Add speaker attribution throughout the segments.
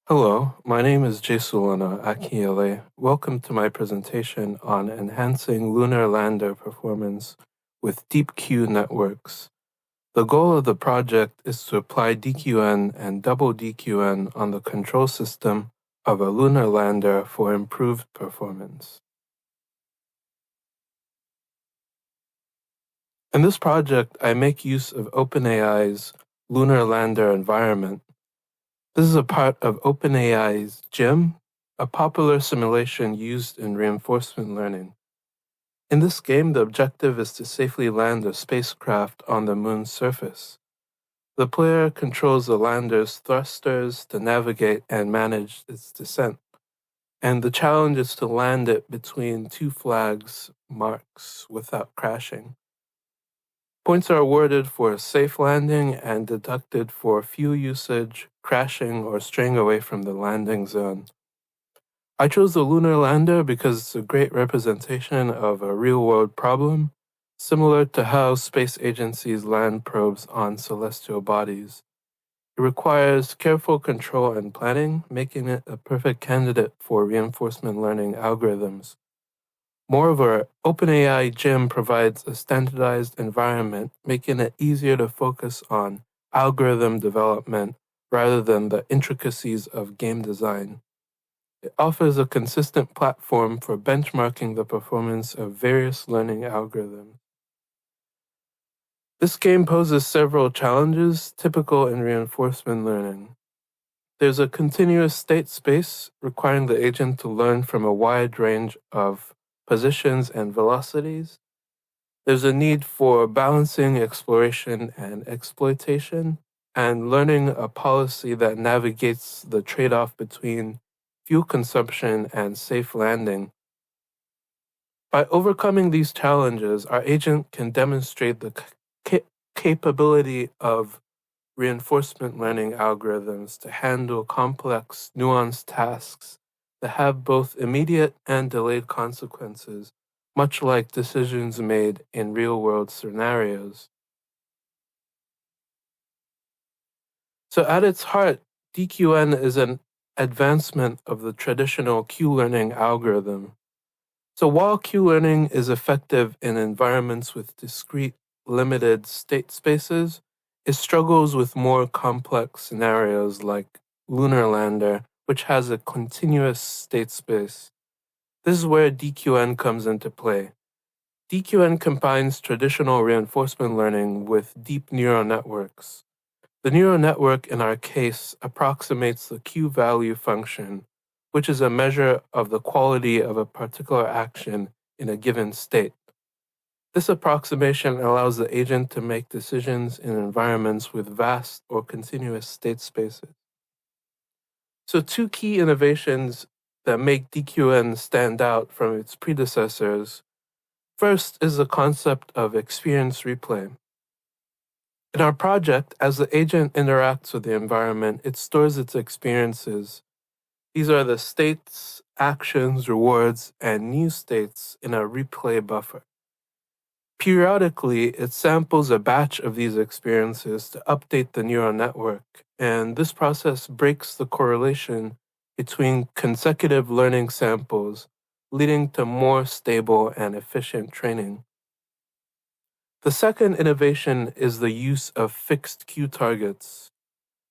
Speaker 1: Hello, my name is Jesulana Akiele. Welcome to my presentation on enhancing lunar lander performance with DeepQ networks. The goal of the project is to apply DQN and double DQN on the control system of a lunar lander for improved performance. In this project, I make use of OpenAI's lunar lander environment. This is a part of OpenAI's GEM, a popular simulation used in reinforcement learning. In this game, the objective is to safely land a spacecraft on the moon's surface. The player controls the lander's thrusters to navigate and manage its descent, and the challenge is to land it between two flags marks without crashing. Points are awarded for a safe landing and deducted for fuel usage, crashing, or straying away from the landing zone. I chose the lunar lander because it's a great representation of a real-world problem, similar to how space agencies land probes on celestial bodies. It requires careful control and planning, making it a perfect candidate for reinforcement learning algorithms. Moreover, OpenAI GEM provides a standardized environment, making it easier to focus on algorithm development rather than the intricacies of game design. It offers a consistent platform for benchmarking the performance of various learning algorithms. This game poses several challenges typical in reinforcement learning. There's a continuous state space requiring the agent to learn from a wide range of positions and velocities. There's a need for balancing exploration and exploitation, and learning a policy that navigates the trade-off between fuel consumption and safe landing. By overcoming these challenges, our agent can demonstrate the capability of reinforcement learning algorithms to handle complex, nuanced tasks that have both immediate and delayed consequences, much like decisions made in real-world scenarios. So at its heart, DQN is an advancement of the traditional Q-learning algorithm. So while Q-learning is effective in environments with discrete, limited state spaces, it struggles with more complex scenarios like Lunar Lander, which has a continuous state space. This is where DQN comes into play. DQN combines traditional reinforcement learning with deep neural networks. The neural network in our case approximates the Q-value function, which is a measure of the quality of a particular action in a given state. This approximation allows the agent to make decisions in environments with vast or continuous state spaces. So two key innovations that make DQN stand out from its predecessors. First is the concept of experience replay. In our project, as the agent interacts with the environment, it stores its experiences. These are the states, actions, rewards, and new states in a replay buffer. Periodically, it samples a batch of these experiences to update the neural network, and this process breaks the correlation between consecutive learning samples, leading to more stable and efficient training. The second innovation is the use of fixed Q targets.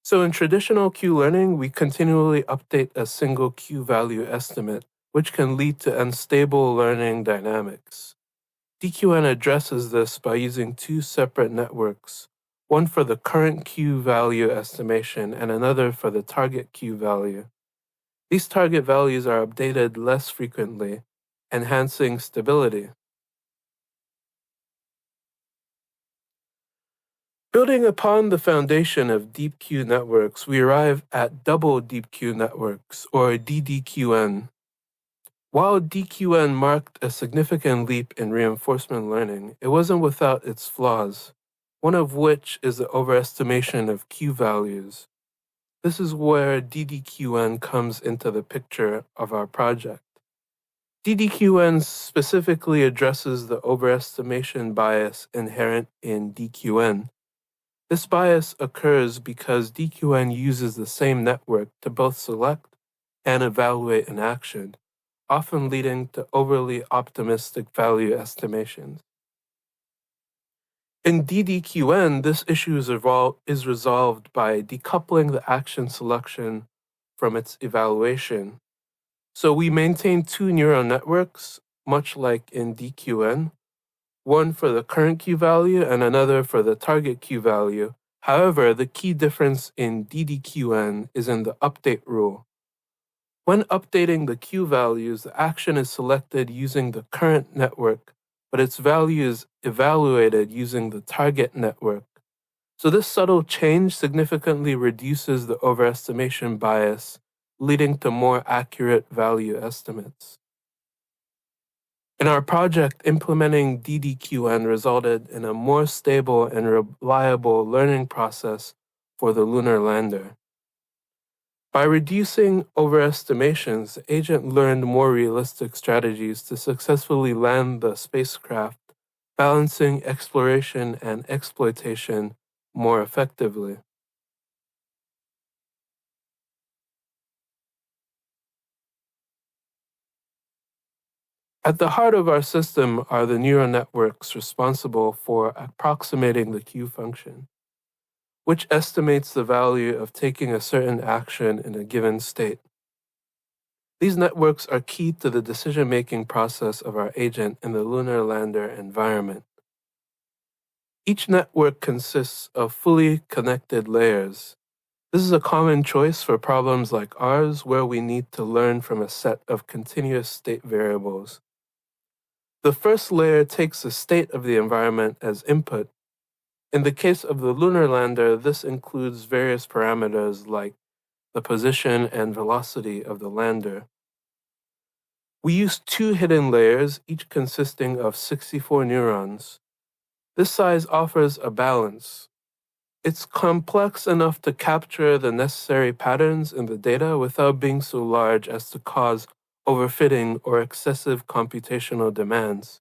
Speaker 1: So in traditional Q learning, we continually update a single Q value estimate, which can lead to unstable learning dynamics. DQN addresses this by using two separate networks, one for the current Q value estimation and another for the target Q value. These target values are updated less frequently, enhancing stability. Building upon the foundation of DeepQ networks, we arrive at double DeepQ networks, or DDQN. While DQN marked a significant leap in reinforcement learning, it wasn't without its flaws, one of which is the overestimation of Q values. This is where DDQN comes into the picture of our project. DDQN specifically addresses the overestimation bias inherent in DQN. This bias occurs because DQN uses the same network to both select and evaluate an action, often leading to overly optimistic value estimations. In DDQN, this issue is resolved by decoupling the action selection from its evaluation. So we maintain two neural networks, much like in DQN, one for the current Q value and another for the target Q value. However, the key difference in DDQN is in the update rule. When updating the Q values, the action is selected using the current network, but its value is evaluated using the target network. So this subtle change significantly reduces the overestimation bias, leading to more accurate value estimates. In our project, implementing DDQN resulted in a more stable and reliable learning process for the lunar lander. By reducing overestimations, the agent learned more realistic strategies to successfully land the spacecraft, balancing exploration and exploitation more effectively. At the heart of our system are the neural networks responsible for approximating the Q function, which estimates the value of taking a certain action in a given state. These networks are key to the decision-making process of our agent in the lunar lander environment. Each network consists of fully connected layers. This is a common choice for problems like ours, where we need to learn from a set of continuous state variables. The first layer takes the state of the environment as input. In the case of the lunar lander, this includes various parameters like the position and velocity of the lander. We use two hidden layers, each consisting of 64 neurons. This size offers a balance. It's complex enough to capture the necessary patterns in the data without being so large as to cause overfitting or excessive computational demands.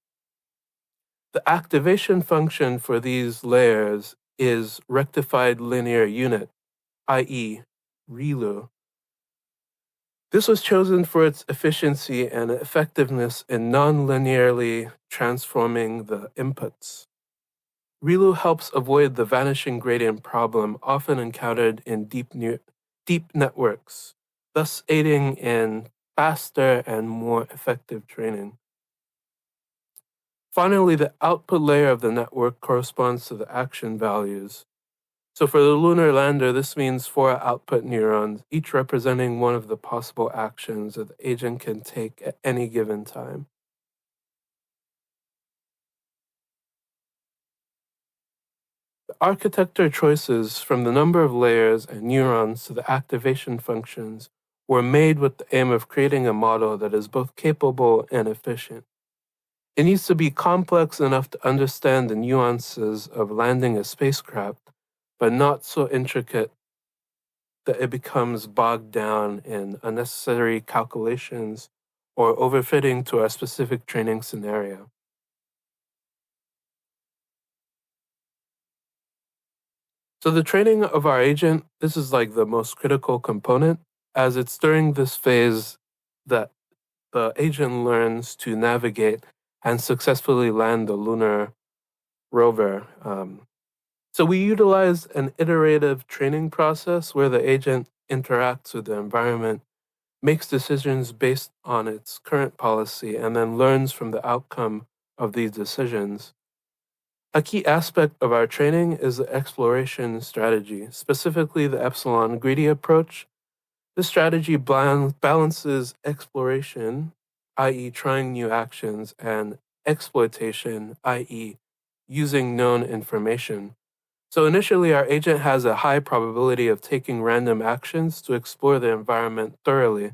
Speaker 1: The activation function for these layers is rectified linear unit, i.e., ReLU. This was chosen for its efficiency and effectiveness in non-linearly transforming the inputs. ReLU helps avoid the vanishing gradient problem often encountered in deep networks, thus aiding in faster and more effective training. Finally, the output layer of the network corresponds to the action values. So for the lunar lander, this means 4 output neurons, each representing one of the possible actions that the agent can take at any given time. The architecture choices, from the number of layers and neurons to the activation functions, were made with the aim of creating a model that is both capable and efficient. It needs to be complex enough to understand the nuances of landing a spacecraft, but not so intricate that it becomes bogged down in unnecessary calculations or overfitting to our specific training scenario. So the training of our agent, this is like the most critical component, as it's during this phase that the agent learns to navigate and successfully land the lunar rover. So we utilize an iterative training process where the agent interacts with the environment, makes decisions based on its current policy, and then learns from the outcome of these decisions. A key aspect of our training is the exploration strategy, specifically the epsilon greedy approach. This strategy balances exploration, i.e., trying new actions, and exploitation, i.e., using known information. So initially, our agent has a high probability of taking random actions to explore the environment thoroughly.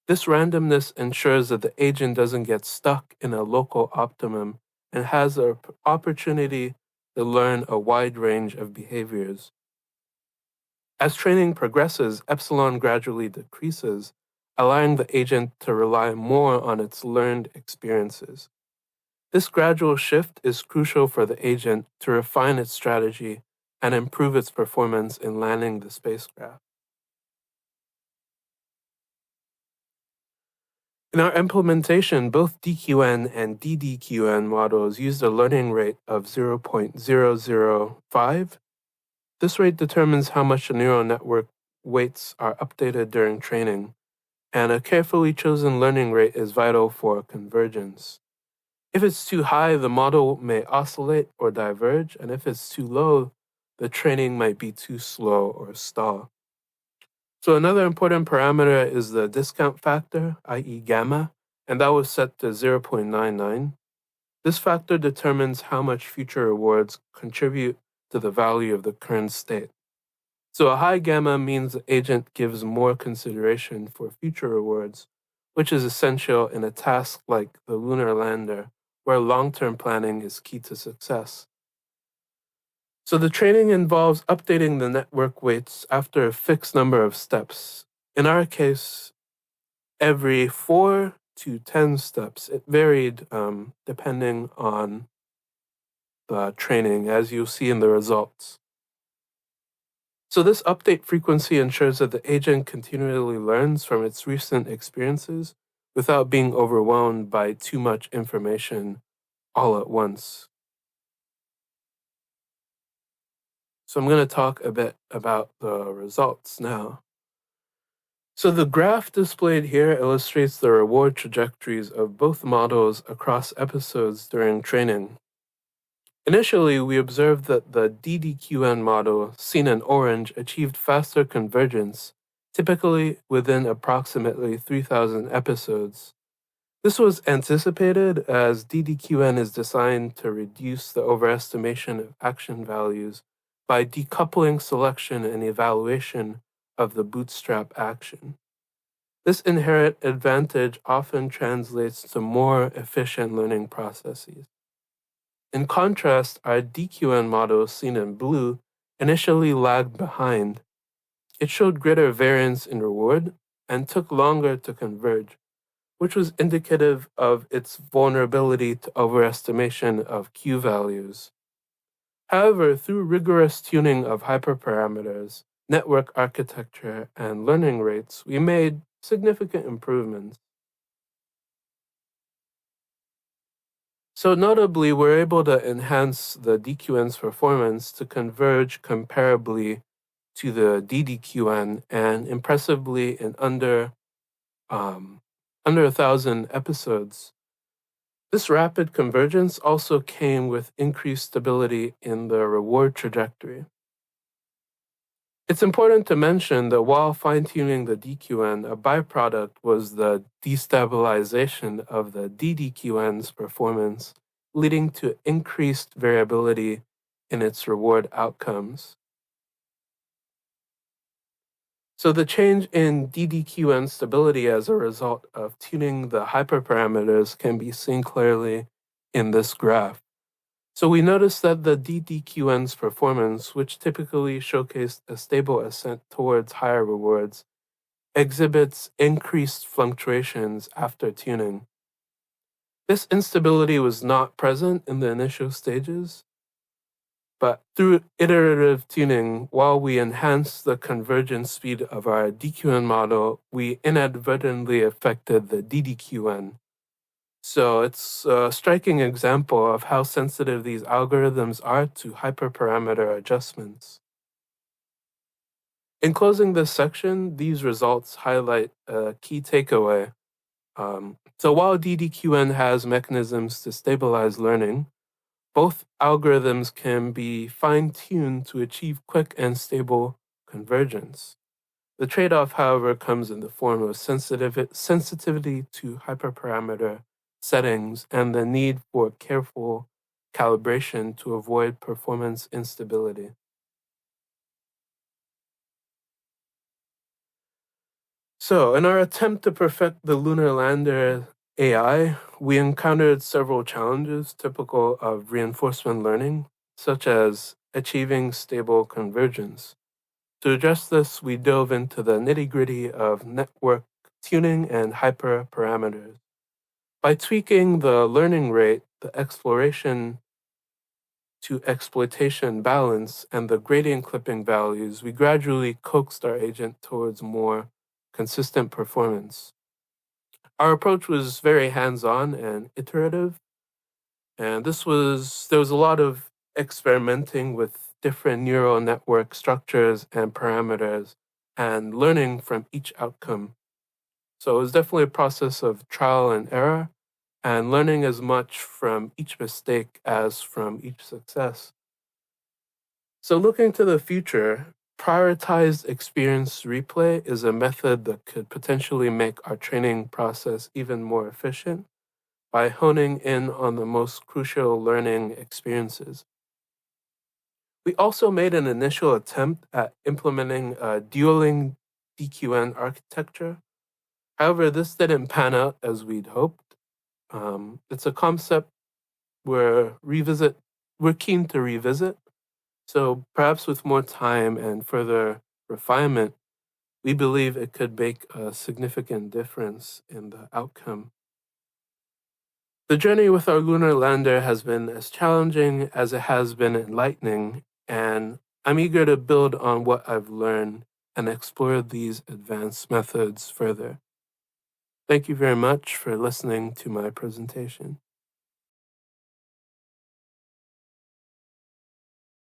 Speaker 1: This randomness ensures that the agent doesn't get stuck in a local optimum and has an opportunity to learn a wide range of behaviors. As training progresses, epsilon gradually decreases, allowing the agent to rely more on its learned experiences. This gradual shift is crucial for the agent to refine its strategy and improve its performance in landing the spacecraft. In our implementation, both DQN and DDQN models used a learning rate of 0.005. This rate determines how much a neural network weights are updated during training, and a carefully chosen learning rate is vital for convergence. If it's too high, the model may oscillate or diverge, and if it's too low, the training might be too slow or stall. So another important parameter is the discount factor, i.e. gamma, and that was set to 0.99. This factor determines how much future rewards contribute to the value of the current state. So a high gamma means the agent gives more consideration for future rewards, which is essential in a task like the lunar lander, where long-term planning is key to success. So the training involves updating the network weights after a fixed number of steps. In our case, every 4 to 10 steps. It varied depending on the training, as you'll see in the results. So this update frequency ensures that the agent continually learns from its recent experiences without being overwhelmed by too much information all at once. So I'm going to talk a bit about the results now. So the graph displayed here illustrates the reward trajectories of both models across episodes during training. Initially, we observed that the DDQN model, seen in orange, achieved faster convergence, typically within approximately 3,000 episodes. This was anticipated as DDQN is designed to reduce the overestimation of action values by decoupling selection and evaluation of the bootstrap action. This inherent advantage often translates to more efficient learning processes. In contrast, our DQN model, seen in blue, initially lagged behind. It showed greater variance in reward and took longer to converge, which was indicative of its vulnerability to overestimation of Q values. However, through rigorous tuning of hyperparameters, network architecture, and learning rates, we made significant improvements. So notably, we're able to enhance the DQN's performance to converge comparably to the DDQN and impressively in under 1,000 episodes. This rapid convergence also came with increased stability in the reward trajectory. It's important to mention that while fine-tuning the DQN, a byproduct was the destabilization of the DDQN's performance, leading to increased variability in its reward outcomes. So the change in DDQN stability as a result of tuning the hyperparameters can be seen clearly in this graph. So we notice that the DDQN's performance, which typically showcased a stable ascent towards higher rewards, exhibits increased fluctuations after tuning. This instability was not present in the initial stages, but through iterative tuning, while we enhanced the convergence speed of our DQN model, we inadvertently affected the DDQN. So it's a striking example of how sensitive these algorithms are to hyperparameter adjustments. In closing this section, these results highlight a key takeaway. So while DDQN has mechanisms to stabilize learning, both algorithms can be fine-tuned to achieve quick and stable convergence. The trade-off, however, comes in the form of sensitivity to hyperparameter settings and the need for careful calibration to avoid performance instability. So, in our attempt to perfect the lunar lander AI, we encountered several challenges typical of reinforcement learning, such as achieving stable convergence. To address this, we dove into the nitty-gritty of network tuning and hyperparameters. By tweaking the learning rate, the exploration to exploitation balance and the gradient clipping values, we gradually coaxed our agent towards more consistent performance. Our approach was very hands-on and iterative, and there was a lot of experimenting with different neural network structures and parameters and learning from each outcome. So it was definitely a process of trial and error and learning as much from each mistake as from each success. So looking to the future, prioritized experience replay is a method that could potentially make our training process even more efficient by honing in on the most crucial learning experiences. We also made an initial attempt at implementing a dueling DQN architecture. However, this didn't pan out as we'd hoped. It's a concept we're keen to revisit. So perhaps with more time and further refinement, we believe it could make a significant difference in the outcome. The journey with our lunar lander has been as challenging as it has been enlightening, and I'm eager to build on what I've learned and explore these advanced methods further. Thank you very much for listening to my presentation.